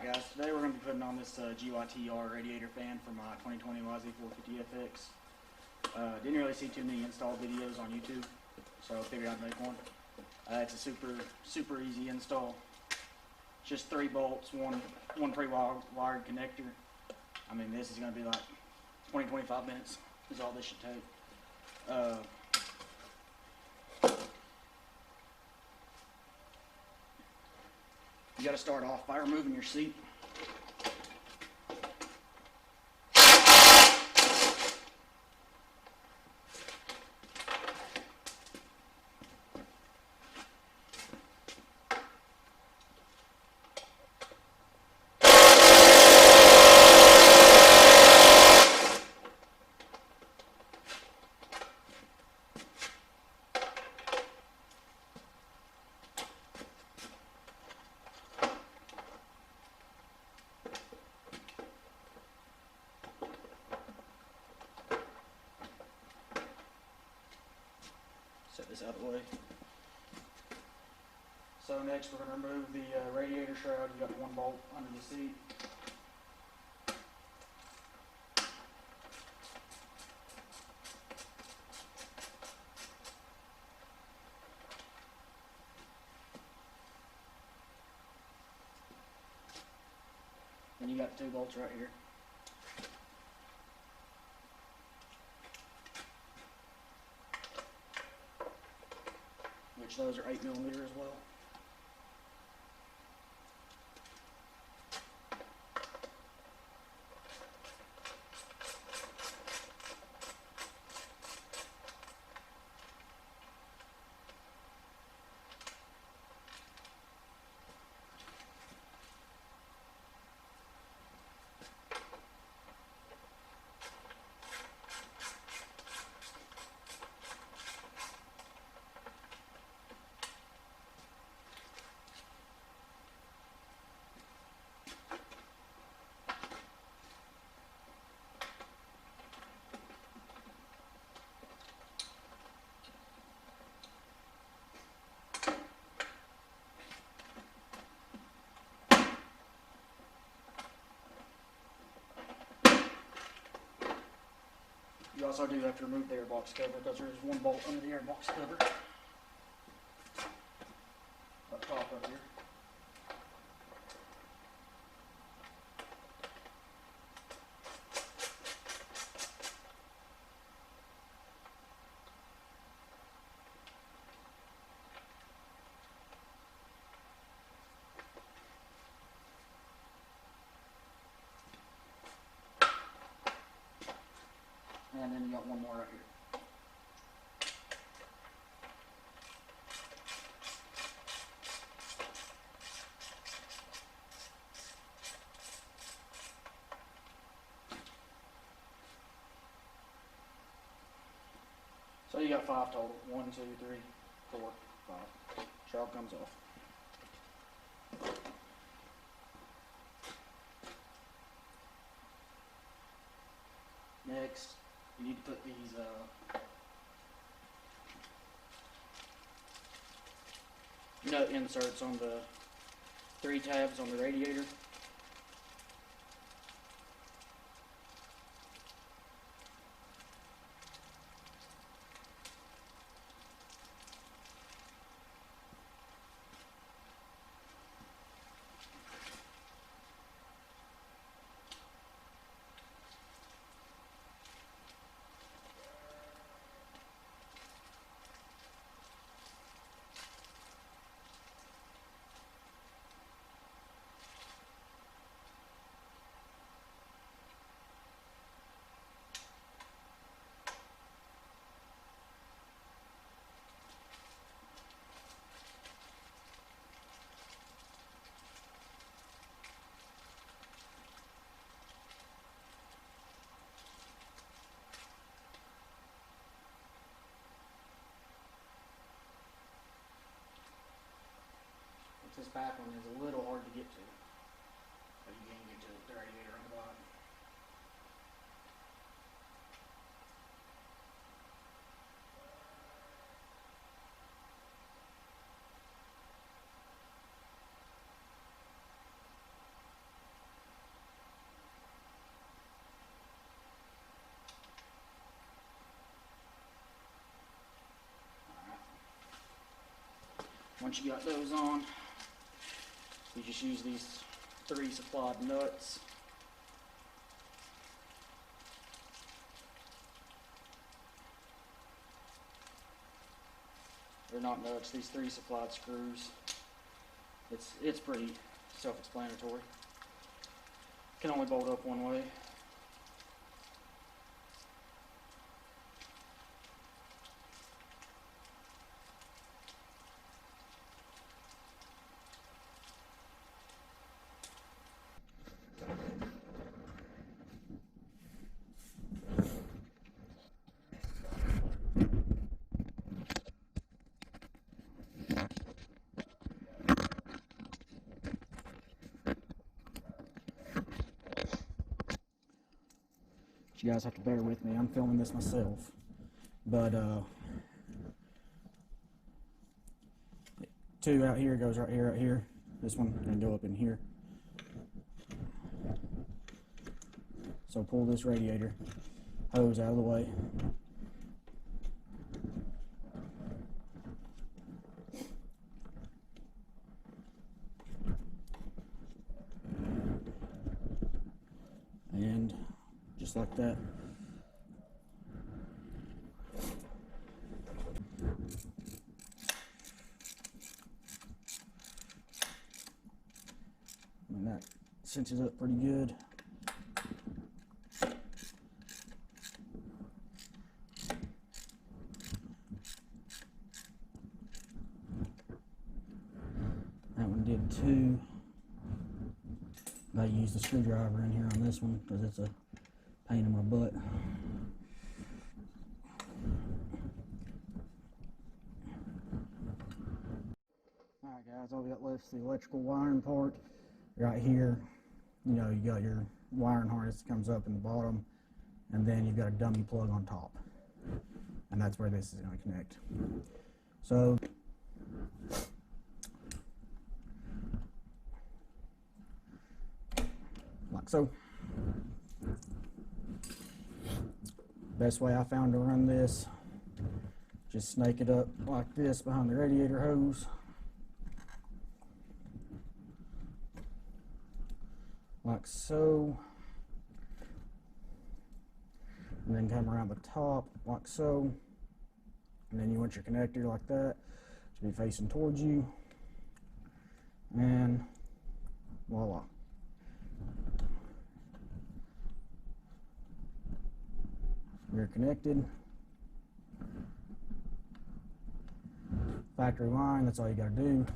Alright guys, today we're going to be putting on this GYTR radiator fan for my 2020 YZ450FX. Didn't really see too many install videos on YouTube, so I figured I'd make one. It's a super easy install. Just 3 bolts, one pre-wired connector. I mean, this is going to be like 20-25 minutes is all this should take. You got to start off by removing your seat. Set this out of the way. So next we're going to remove the radiator shroud. You got 1 bolt under the seat. Then you got 2 bolts right here. Which those are 8mm as well. You also do have to remove the airbox cover because there is 1 bolt under the airbox cover. Up top up here. And then you got 1 more right here. So you got 5 total. 1, 2, 3, 4, 5. Shroud comes off. Next, you need to put these nut inserts on the 3 tabs on the radiator. This back one is a little hard to get to, but you can get to the radiator on the bottom. Once you got those on, you just use these 3 supplied nuts. They're not nuts, these 3 supplied screws. It's pretty self-explanatory. Can only bolt up one way. You guys have to bear with me. I'm filming this myself, but 2 out here goes right here, right here. This one can go up in here. So pull this radiator hose out of the way. And just like that. And that cinches up pretty good. That one did too. I used a screwdriver in here on this one because it's a pain in my butt. Alright guys, all we got left is the electrical wiring part. Right here, you know, you got your wiring harness that comes up in the bottom, and then you've got a dummy plug on top. And that's where this is going to connect. So, like so. Best way I found to run this, just snake it up like this behind the radiator hose. Like so. And then come around the top like so. And then you want your connector like that to be facing towards you. And voila. You're connected. Factory line, that's all you gotta do. And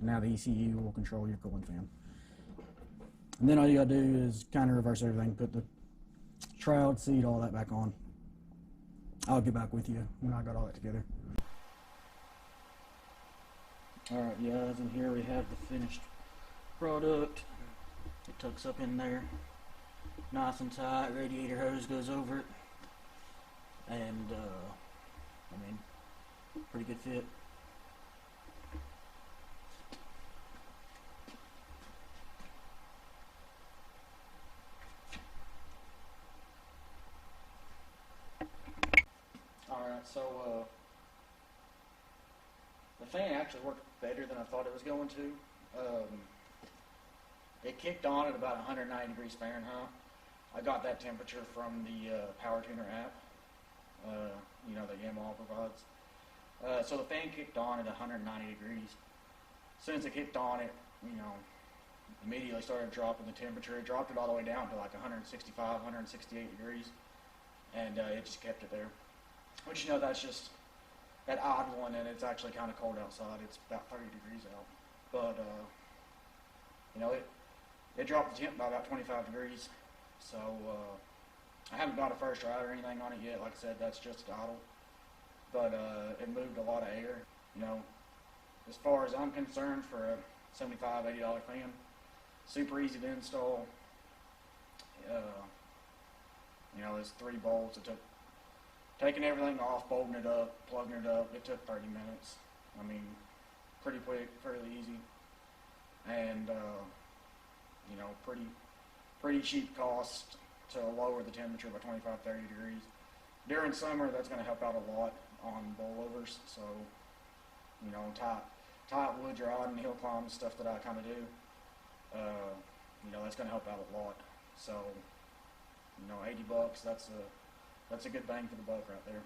now the ECU will control your cooling fan. And then all you gotta do is kind of reverse everything, put the shroud, seat, all that back on. I'll get back with you when I got all that together. Alright guys, and here we have the finished product. It tucks up in there, nice and tight, radiator hose goes over it. And, I mean, pretty good fit. Alright, so, the fan actually worked better than I thought it was going to. It kicked on at about 190 degrees Fahrenheit. I got that temperature from the Power Tuner app. You know, that Yamaha provides. So the fan kicked on at 190 degrees. As soon as it kicked on, it, you know, immediately started dropping the temperature. It dropped it all the way down to like 165, 168 degrees, and it just kept it there. Which, you know, that's just that odd one, and it's actually kind of cold outside. It's about 30 degrees out. But, you know, it dropped the temp by about 25 degrees. So, I haven't got a first ride or anything on it yet. Like I said, that's just idle. But it moved a lot of air. You know, as far as I'm concerned, for a $75, $80 fan, super easy to install. You know, there's 3 bolts. It took taking everything off, bolting it up, plugging it up. It took 30 minutes. I mean, pretty quick, fairly easy, and you know, pretty cheap cost to lower the temperature by 25, 30 degrees. During summer, that's going to help out a lot on boilovers. So, you know, tight woods or odd and hill climbs, stuff that I kind of do, you know, that's going to help out a lot. So, you know, $80, that's a good bang for the buck right there.